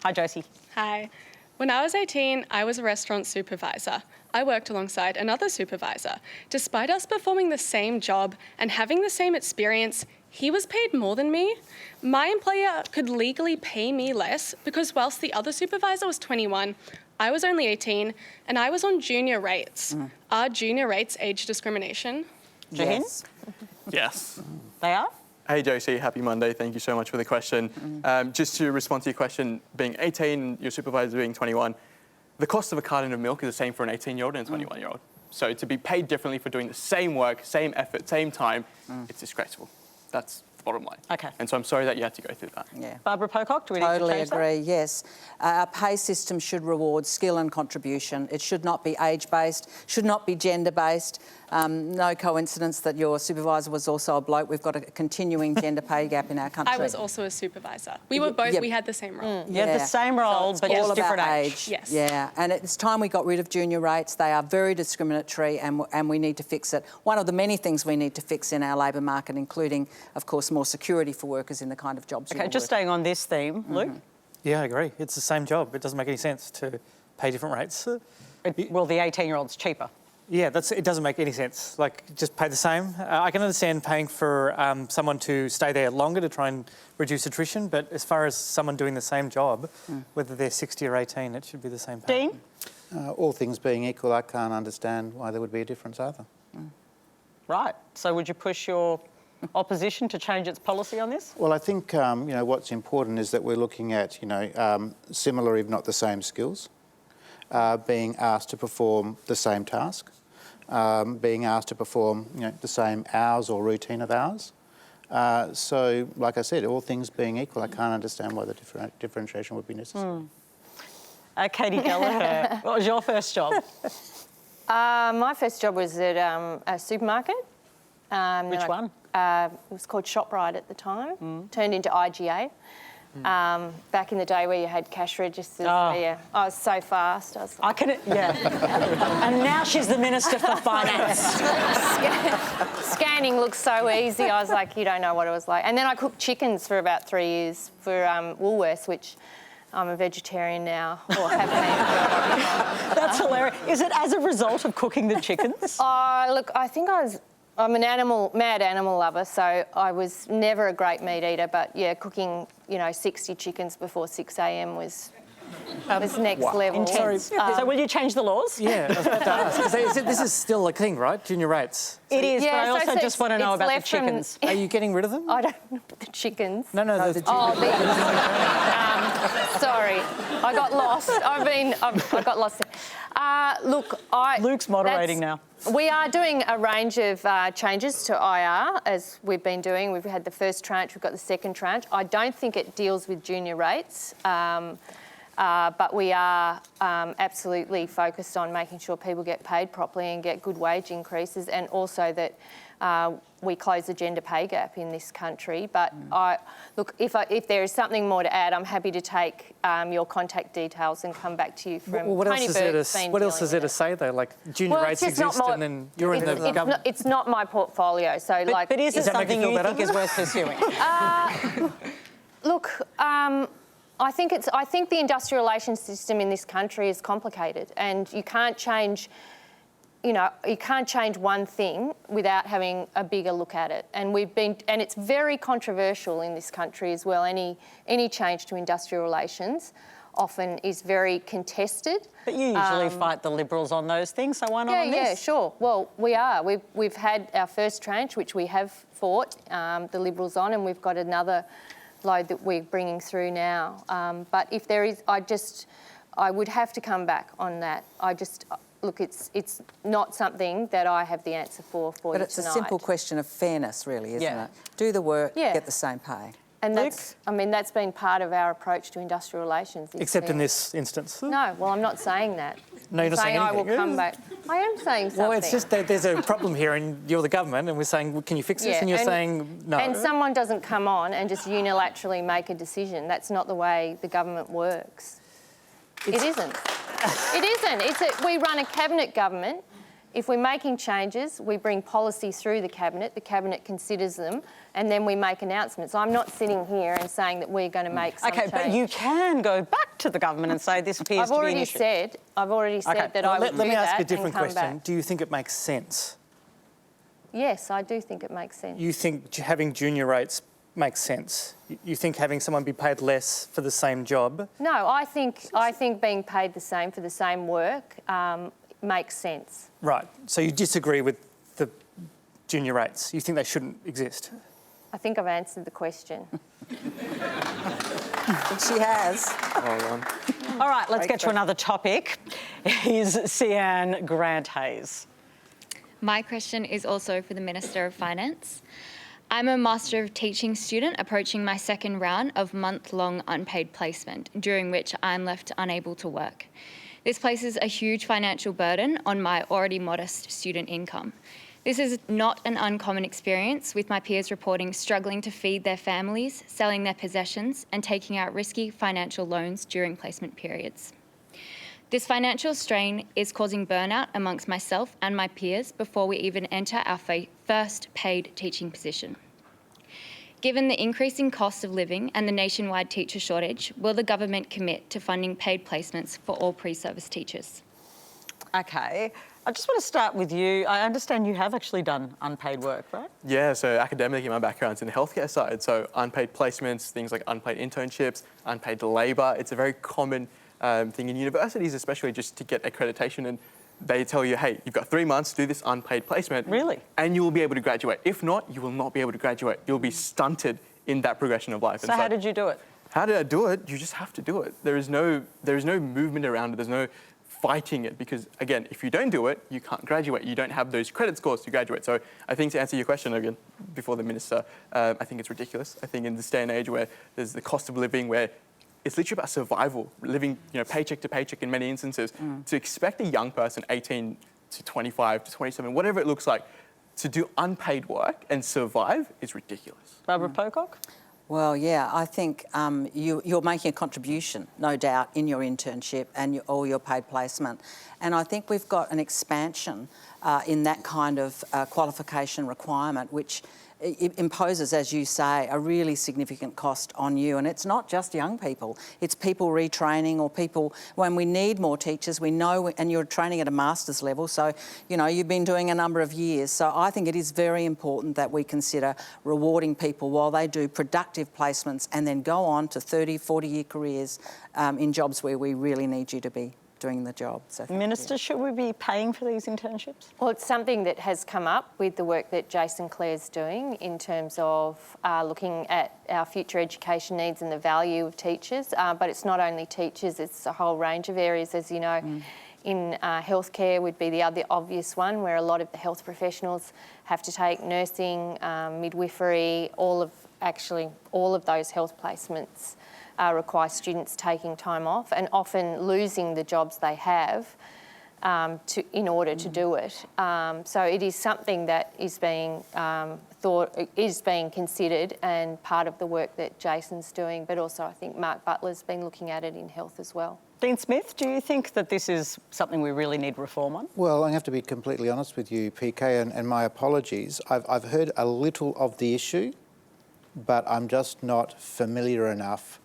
Hi, Josie. Hi. When I was 18, I was a restaurant supervisor. I worked alongside another supervisor. Despite us performing the same job and having the same experience, he was paid more than me. My employer could legally pay me less because whilst the other supervisor was 21, I was only 18 and I was on junior rates. Are junior rates age discrimination? Jahin? Yes. They are? Hey Josie, happy Monday. Thank you so much for the question. Just to respond to your question, being 18, your supervisor being 21, the cost of a carton of milk is the same for an 18-year-old and a 21-year-old. So to be paid differently for doing the same work, same effort, same time, it's disgraceful. That's the bottom line. Okay. And so I'm sorry that you had to go through that. Yeah. Barbara Pocock, do we need to Totally change that? agree, yes. Our pay system should reward skill and contribution. It should not be age-based, should not be gender-based. No coincidence that your supervisor was also a bloke. We've got a continuing gender pay gap in our country. I was also a supervisor. We were both, we had the same role. You had the same role, but all just different about age. Yes. Yeah, and it's time we got rid of junior rates. They are very discriminatory and we need to fix it. One of the many things we need to fix in our labour market, including, of course, more security for workers in the kind of jobs Okay, just staying on this theme, Luke. Yeah, I agree. It's the same job. It doesn't make any sense to pay different rates. Well, the 18-year-old's cheaper. Yeah, it doesn't make any sense. Like, just pay the same. I can understand paying for someone to stay there longer to try and reduce attrition, but as far as someone doing the same job, whether they're 60 or 18, it should be the same pay. Dean? All things being equal, I can't understand why there would be a difference either. Right. So would you push your opposition to change its policy on this? Well, I think what's important is that we're looking at similar, if not the same, skills, being asked to perform the same task, being asked to perform the same hours or routine of hours. So, like I said, all things being equal, I can't understand why the differentiation would be necessary. Katie Gallagher, what was your first job? My first job was at a supermarket. Which one? It was called ShopRite at the time, turned into IGA. Back in the day where you had cash registers. Yeah, I was so fast. I was like, And now she's the Minister for Finance. Scanning looks so easy. I was like, you don't know what it was like. And then I cooked chickens for about 3 years for Woolworths, which I'm a vegetarian now, or have been. That's hilarious. Is it as a result of cooking the chickens? Look, I think I'm an mad animal lover, so I was never a great meat eater, but yeah, cooking, 60 chickens before 6 a.m. was next level. Intense. So will you change the laws? Yeah, I was about to ask. This is still a thing, right? Junior rates. It is, but I also just want to know about the left from- chickens. Are you getting rid of them? I don't know the chickens. No, the Sorry, I got lost. I got lost. Look, Luke's moderating now. We are doing a range of changes to IR, as we've been doing. We've had the first tranche, we've got the second tranche. I don't think it deals with junior rates, but we are absolutely focused on making sure people get paid properly and get good wage increases, and also that we close the gender pay gap in this country. But look, if there is something more to add, I'm happy to take your contact details and come back to you from what Tony else Burke's been what else dealing is there with to say though? Like junior Well, rates it's just exist, not and then you're in the it's government. it's not my portfolio, so But is it Does that make something you feel you better? think is worth pursuing? Look, I think the industrial relations system in this country is complicated, and you can't change. You can't change one thing without having a bigger look at it. And it's very controversial in this country as well. Any change to industrial relations often is very contested. But you usually fight the Liberals on those things, so why not on this? Yeah, sure. Well, we are. We've had our first tranche, which we have fought the Liberals on, and we've got another load that we're bringing through now. But if there is, I would have to come back on that. Look, it's not something that I have the answer for But you it's tonight. a simple question of fairness, really, isn't it? Do the work, get the same pay. And that's been part of our approach to industrial relations. Except in this instance. No, well, I'm not saying that. No, you're not saying I will anything. come back. I am saying something. Well, it's just that there's a problem here and you're the government and we're saying, well, can you fix this? And you're saying no. And someone doesn't come on and just unilaterally make a decision. That's not the way the government works. It isn't. It isn't. We run a cabinet government. If we're making changes, we bring policy through the cabinet considers them, and then we make announcements. I'm not sitting here and saying that we're going to make some change. But you can go back to the government and say this appears to be an issue. I've already said that I would do that. Let me ask a different and come question. back. Do you think it makes sense? Yes, I do think it makes sense. You think having junior rates makes sense? You think having someone be paid less for the same job? No, I think being paid the same for the same work makes sense. Right. So you disagree with the junior rates? You think they shouldn't exist? I think I've answered the question. She has. All right, let's get to another topic. Is Sian Grant-Hayes. My question is also for the Minister of Finance. I'm a Master of Teaching student approaching my second round of month-long unpaid placement, during which I'm left unable to work. This places a huge financial burden on my already modest student income. This is not an uncommon experience, with my peers reporting struggling to feed their families, selling their possessions, and taking out risky financial loans during placement periods. This financial strain is causing burnout amongst myself and my peers before we even enter our first paid teaching position. Given the increasing cost of living and the nationwide teacher shortage, will the government commit to funding paid placements for all pre-service teachers? Okay, I just want to start with you. I understand you have actually done unpaid work, right? Yeah, so academically, my background's in the healthcare side. So unpaid placements, things like unpaid internships, unpaid labour. It's a very common thing in universities, especially just to get accreditation. And they tell you, hey, you've got 3 months to do this unpaid placement. Really? And you will be able to graduate. If not, you will not be able to graduate. You'll be stunted in that progression of life. So how did you do it? How did I do it? You just have to do it. There is no movement around it. There's no fighting it because, again, if you don't do it, you can't graduate. You don't have those credit scores to graduate. So I think to answer your question again, before the Minister, I think it's ridiculous. I think in this day and age where there's the cost of living, where it's literally about survival, living paycheck to paycheck in many instances, to expect a young person, 18 to 25 to 27, whatever it looks like, to do unpaid work and survive is ridiculous. Barbara Pocock? Well, yeah, I think you're making a contribution, no doubt, in your internship and or your paid placement. And I think we've got an expansion in that kind of qualification requirement, which it imposes, as you say, a really significant cost on you. And it's not just young people, it's people retraining or people, when we need more teachers, we know, and you're training at a master's level, so, you've been doing a number of years. So I think it is very important that we consider rewarding people while they do productive placements and then go on to 30, 40-year careers in jobs where we really need you to be doing the job. So Minister, should we be paying for these internships? Well, it's something that has come up with the work that Jason Clare's doing in terms of looking at our future education needs and the value of teachers. But it's not only teachers, it's a whole range of areas, as you know. In healthcare would be the other obvious one, where a lot of the health professionals have to take nursing, midwifery, all of those health placements require students taking time off and often losing the jobs they have in order to do it. So it is something that is being considered and part of the work that Jason's doing, but also I think Mark Butler's been looking at it in health as well. Dean Smith, do you think that this is something we really need reform on? Well, I have to be completely honest with you, PK, and my apologies. I've heard a little of the issue, but I'm just not familiar enough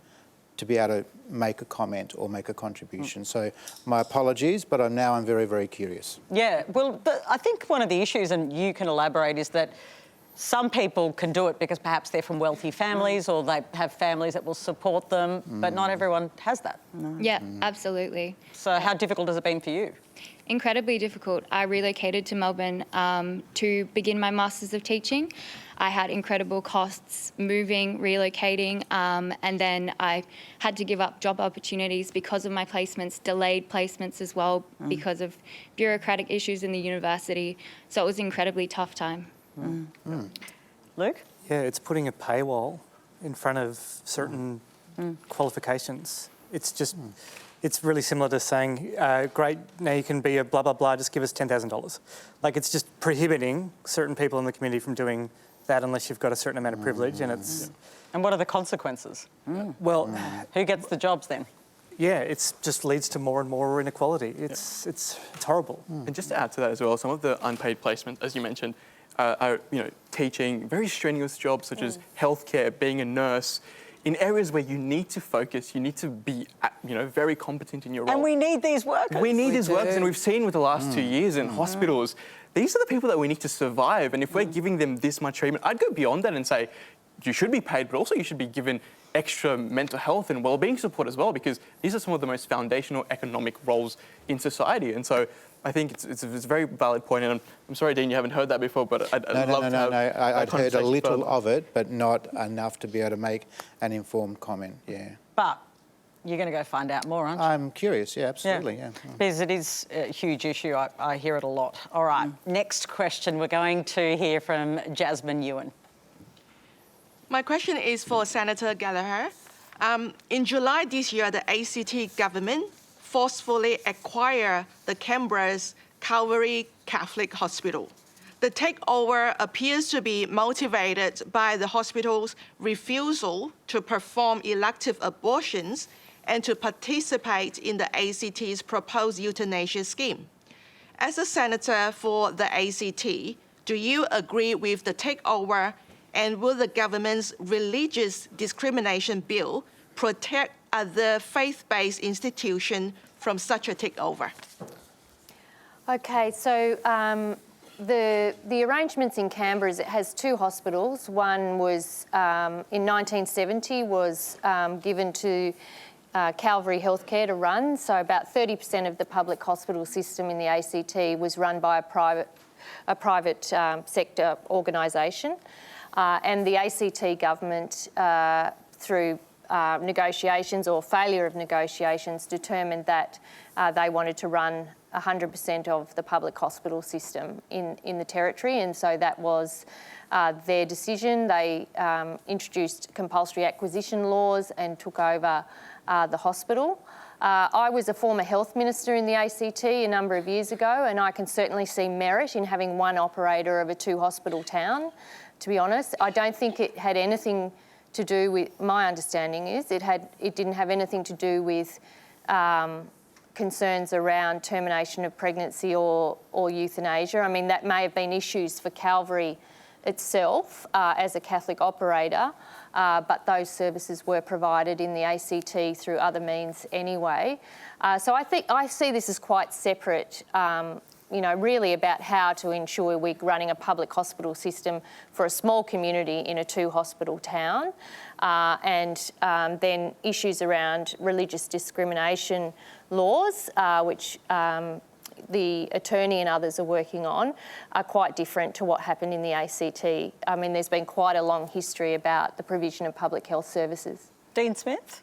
to be able to make a comment or make a contribution. So my apologies, but I'm very, very curious. Yeah, well, I think one of the issues, and you can elaborate, is that some people can do it because perhaps they're from wealthy families or they have families that will support them, but not everyone has that. Yeah, absolutely. So how difficult has it been for you? Incredibly difficult. I relocated to Melbourne to begin my Masters of Teaching. I had incredible costs moving, relocating, and then I had to give up job opportunities because of my placements, delayed placements as well because of bureaucratic issues in the university. So it was an incredibly tough time. Luke? Yeah, it's putting a paywall in front of certain qualifications. It's just, it's really similar to saying, great, now you can be a blah, blah, blah, just give us $10,000. Like, it's just prohibiting certain people in the community from doing that unless you've got a certain amount of privilege, and it's... And what are the consequences? Well... Who gets the jobs then? Yeah, it just leads to more and more inequality. It's horrible. And just to add to that as well, some of the unpaid placements, as you mentioned, are teaching very strenuous jobs such as healthcare, being a nurse, in areas where you need to focus, you need to be, very competent in your role. And we need these workers. We need these workers, and we've seen with the last 2 years in hospitals, these are the people that we need to survive. And if we're giving them this much treatment, I'd go beyond that and say, you should be paid, but also you should be given extra mental health and well-being support as well, because these are some of the most foundational economic roles in society. And so I think it's a very valid point, and I'm sorry, Dean, you haven't heard that before, but I'd love to have that I'd heard a conversation little further. of it, but not enough to be able to make an informed comment, yeah. But you're going to go find out more, aren't you? I'm curious, yeah, absolutely, yeah. Because it is a huge issue. I hear it a lot. All right, next question. We're going to hear from Jasmine Ewan. My question is for Senator Gallagher. In July this year, the ACT government forcefully acquired the Canberra's Calvary Catholic Hospital. The takeover appears to be motivated by the hospital's refusal to perform elective abortions and to participate in the ACT's proposed euthanasia scheme. As a senator for the ACT, do you agree with the takeover, and will the government's religious discrimination bill protect other faith-based institutions from such a takeover? Okay, so the arrangements in Canberra is it has two hospitals. One was in 1970 was given to Calvary Healthcare to run. So about 30% of the public hospital system in the ACT was run by a private sector organisation. And the ACT government, through negotiations or failure of negotiations, determined that they wanted to run 100% of the public hospital system in the territory, and so that was their decision. They introduced compulsory acquisition laws and took over the hospital. I was a former health minister in the ACT a number of years ago, and I can certainly see merit in having one operator of a two-hospital town. To be honest, I don't think it had anything to do with, my understanding is, it didn't have anything to do with concerns around termination of pregnancy or euthanasia. I mean, that may have been issues for Calvary itself as a Catholic operator, but those services were provided in the ACT through other means anyway. So I think I see this as quite separate, really about how to ensure we're running a public hospital system for a small community in a two-hospital town, and then issues around religious discrimination laws, which the attorney and others are working on, are quite different to what happened in the ACT. I mean, there's been quite a long history about the provision of public health services. Dean Smith?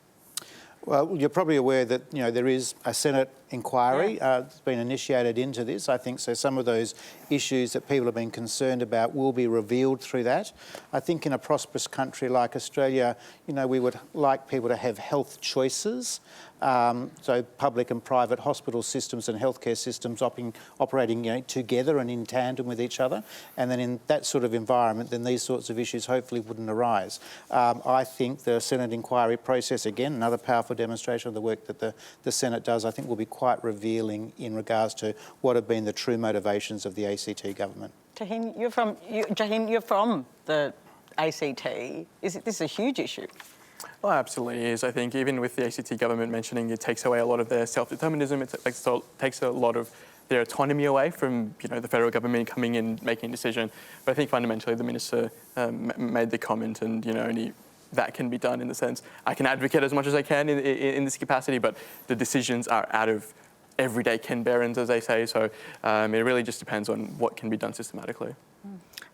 Well, you're probably aware that, there is a Senate inquiry that's been initiated into this. I think so some of those issues that people have been concerned about will be revealed through that. I think in a prosperous country like Australia, we would like people to have health choices. So public and private hospital systems and healthcare systems operating together and in tandem with each other. And then in that sort of environment, then these sorts of issues hopefully wouldn't arise. I think the Senate inquiry process, again, another powerful demonstration of the work that the Senate does, I think will be quite revealing in regards to what have been the true motivations of the ACT government. Jaheen, you're from the ACT. This is a huge issue. Well, absolutely is. I think even with the ACT government mentioning it takes away a lot of their self-determinism, it takes a lot of their autonomy away from the federal government coming in, making a decision. But I think fundamentally the minister made the comment, and only that can be done in the sense I can advocate as much as I can in this capacity, but the decisions are out of everyday Ken Berens, as they say. So it really just depends on what can be done systematically.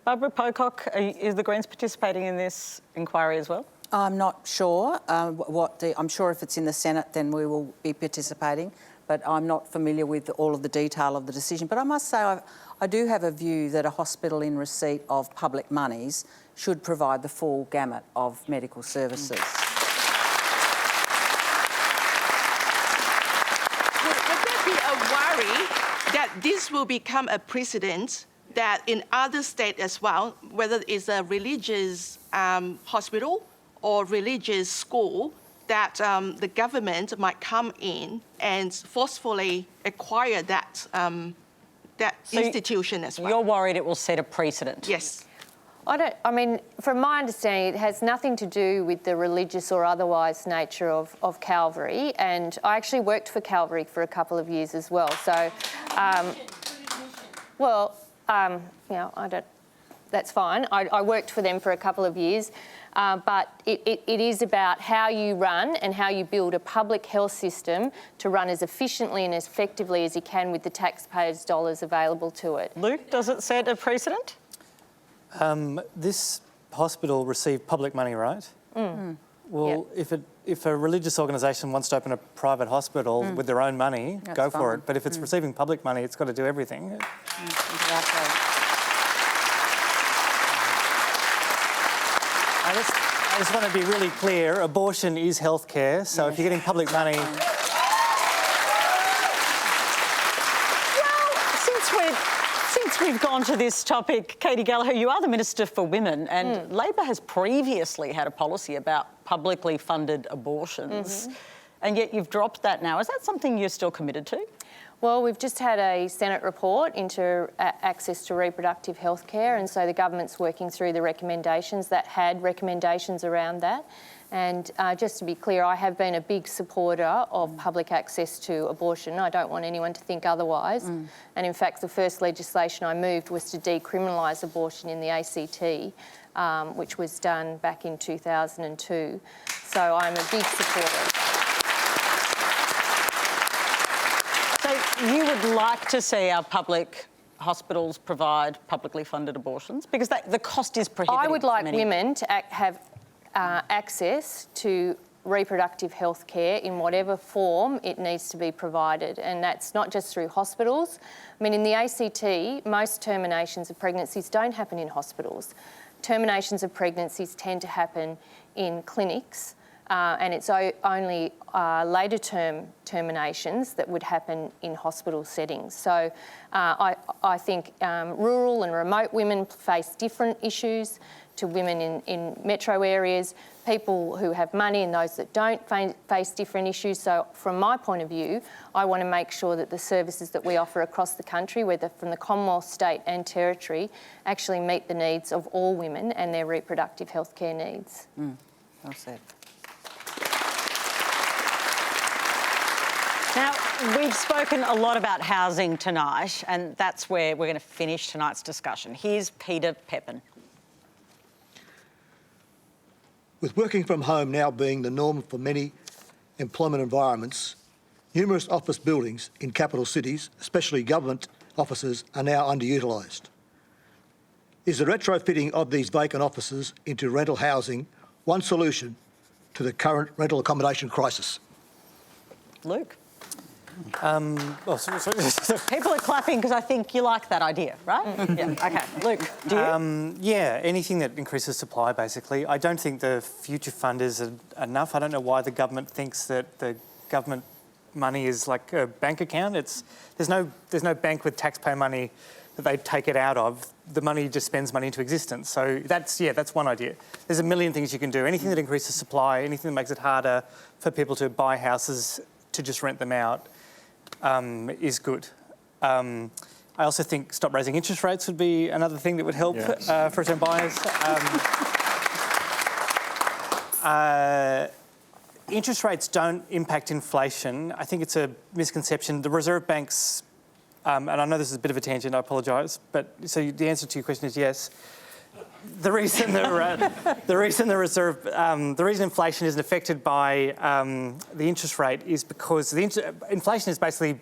Barbara Pocock, is the Greens participating in this inquiry as well? I'm not sure. I'm sure if it's in the Senate, then we will be participating, but I'm not familiar with all of the detail of the decision. But I must say I do have a view that a hospital in receipt of public monies should provide the full gamut of medical services. Would there be a worry that this will become a precedent that in other states as well, whether it's a religious hospital or religious school, that the government might come in and forcefully acquire that institution as well? You're worried it will set a precedent? Yes. I mean, from my understanding, it has nothing to do with the religious or otherwise nature of Calvary. And I actually worked for Calvary for a couple of years as well. So, that's fine. I worked for them for a couple of years. But it is about how you run and how you build a public health system to run as efficiently and as effectively as you can with the taxpayers' dollars available to it. Luke, does it set a precedent? This hospital received public money, right? Well, Yep. if a religious organisation wants to open a private hospital with their own money, That's go for fine. it. But if it's receiving public money, it's got to do everything. Exactly. I just want to be really clear, abortion is healthcare, so if you're getting public money... Since we've gone to this topic, Katie Gallagher, you are the Minister for Women, and Labor has previously had a policy about publicly funded abortions, and yet you've dropped that now. Is that something you're still committed to? Well, we've just had a Senate report into access to reproductive health care, and so the government's working through the recommendations that had recommendations around that. And just to be clear, I have been a big supporter of public access to abortion. I don't want anyone to think otherwise. And in fact, the first legislation I moved was to decriminalise abortion in the ACT, which was done back in 2002. So I'm a big supporter. So you would like to see our public hospitals provide publicly funded abortions? Because the cost is prohibitive. I would like for many. women to have access to reproductive health care in whatever form it needs to be provided, and that's not just through hospitals. I mean, in the ACT, most terminations of pregnancies don't happen in hospitals. Terminations of pregnancies tend to happen in clinics, and it's only later term terminations that would happen in hospital settings. So I think rural and remote women face different issues to women in metro areas. People who have money and those that don't face different issues. So from my point of view, I want to make sure that the services that we offer across the country, whether from the Commonwealth, state and territory, actually meet the needs of all women and their reproductive health care needs. Well said. Now, we've spoken a lot about housing tonight, and that's where we're going to finish tonight's discussion. Here's Peter Pepin. With working from home now being the norm for many employment environments, numerous office buildings in capital cities, especially government offices, are now underutilised. Is the retrofitting of these vacant offices into rental housing one solution to the current rental accommodation crisis? Luke? sorry. People are clapping because I think you like that idea, right? Yeah, OK. Luke, do you? Yeah, anything that increases supply, basically. I don't think the future fund is enough. I don't know why the government thinks that the government money is like a bank account. There's no bank with taxpayer money that they take it out of. The money just spends money into existence. So that's one idea. There's a million things you can do. Anything that increases supply, anything that makes it harder for people to buy houses to just rent them out is good. I also think stop raising interest rates would be another thing that would help first-time buyers. Interest rates don't impact inflation. I think it's a misconception. The Reserve Bank's and I know this is a bit of a tangent, I apologise, but so the answer to your question is yes. The reason the reason inflation isn't affected by the interest rate is because inflation is basically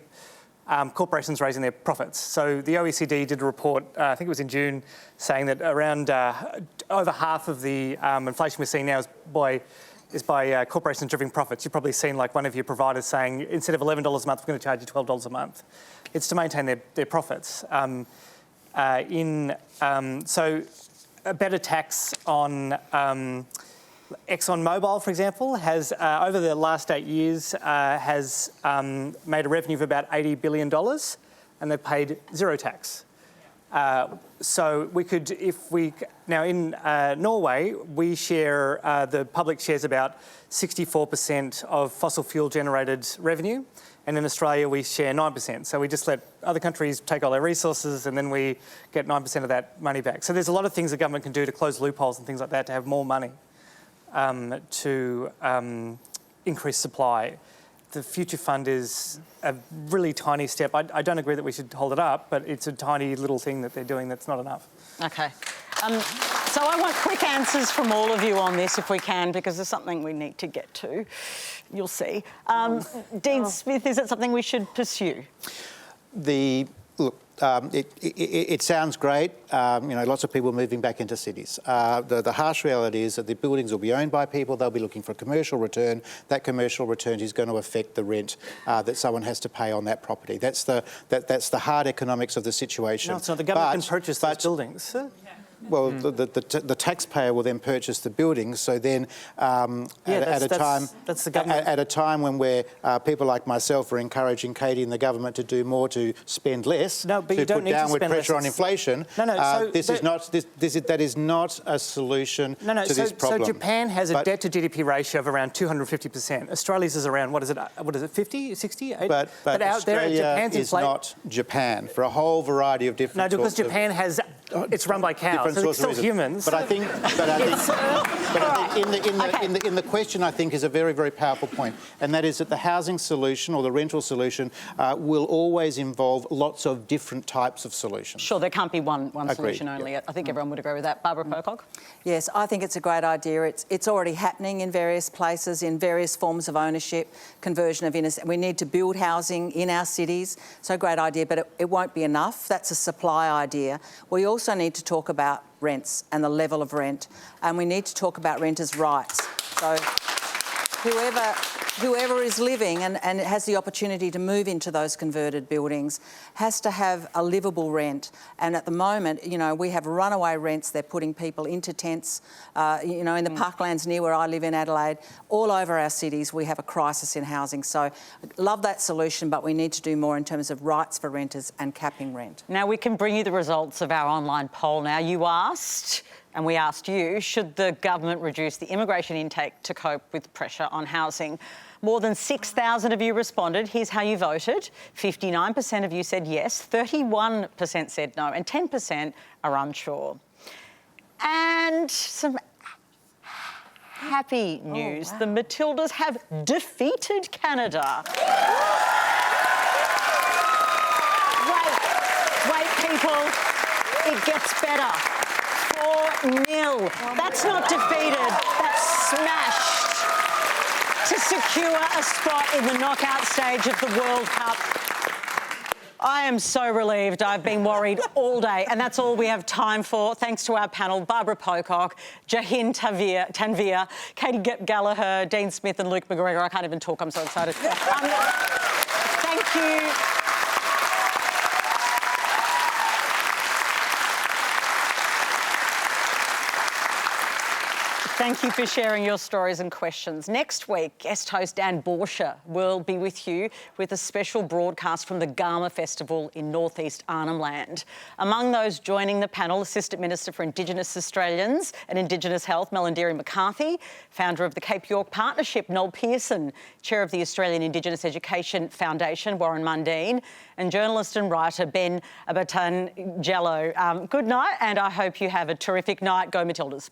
corporations raising their profits. So the OECD did a report, I think it was in June, saying that around over half of the inflation we're seeing now is by corporations driving profits. You've probably seen like one of your providers saying, instead of $11 a month, we're going to charge you $12 a month. It's to maintain their profits. So a better tax on ExxonMobil, for example, has over the last 8 years has made a revenue of about $80 billion, and they've paid zero tax. So we could, now in Norway, we share, the public shares about 64% of fossil fuel generated revenue, and in Australia we share 9%. So we just let other countries take all their resources and then we get 9% of that money back. So there's a lot of things the government can do to close loopholes and things like that to have more money to increase supply. The Future Fund is a really tiny step. I don't agree that we should hold it up, but it's a tiny little thing that they're doing that's not enough. Okay. So I want quick answers from all of you on this if we can, because there's something we need to get to. You'll see. Dean Smith, is it something we should pursue? It sounds great. Lots of people moving back into cities. The harsh reality is that the buildings will be owned by people. They'll be looking for a commercial return. That commercial return is going to affect the rent that someone has to pay on that property. That's the hard economics of the situation. No, so the government can purchase those buildings. Well, the taxpayer will then purchase the buildings. So then, at a time when we're people like myself are encouraging Katie and the government to do more to spend less, to put downward pressure on inflation. That is not a solution to this problem. So Japan has a debt to GDP ratio of around 250%. Australia's is around what is it 50, 60, 80? But out there, Australia Japan's is not Japan for a whole variety of different. No, because Japan has it's run by cows. So it's still humans. But I think in the question, I think, is a very, very powerful point, and that is that the housing solution or the rental solution will always involve lots of different types of solutions. Sure, there can't be one solution only. I think everyone would agree with that. Barbara Pocock? Yes, I think it's a great idea. It's already happening in various places, in various forms of ownership, conversion of inner. We need to build housing in our cities. So great idea, but it won't be enough. That's a supply idea. We also need to talk about rents and the level of rent, and we need to talk about renters' rights. So whoever is living and has the opportunity to move into those converted buildings has to have a livable rent. And at the moment, we have runaway rents. They're putting people into tents, in the parklands near where I live in Adelaide. All over our cities, we have a crisis in housing. So love that solution, but we need to do more in terms of rights for renters and capping rent. Now, we can bring you the results of our online poll now. You asked, and we asked you, should the government reduce the immigration intake to cope with pressure on housing? More than 6,000 of you responded. Here's how you voted. 59% of you said yes, 31% said no, and 10% are unsure. And some happy news. The Matildas have defeated Canada. Wait, people, it gets better. 4-0. That's not defeated, that's smashed to secure a spot in the knockout stage of the World Cup. I am so relieved. I've been worried all day, and that's all we have time for. Thanks to our panel, Barbara Pocock, Jahin Tanvir, Katie Gallagher, Dean Smith and Luke McGregor. I can't even talk, I'm so excited. Thank you. Thank you for sharing your stories and questions. Next week, guest host Dan Borscher will be with you with a special broadcast from the Garma Festival in northeast Arnhem Land. Among those joining the panel, Assistant Minister for Indigenous Australians and Indigenous Health, Melandiri McCarthy, founder of the Cape York Partnership, Noel Pearson, chair of the Australian Indigenous Education Foundation, Warren Mundine, and journalist and writer Ben Abatan Jello. Good night, and I hope you have a terrific night. Go Matildas.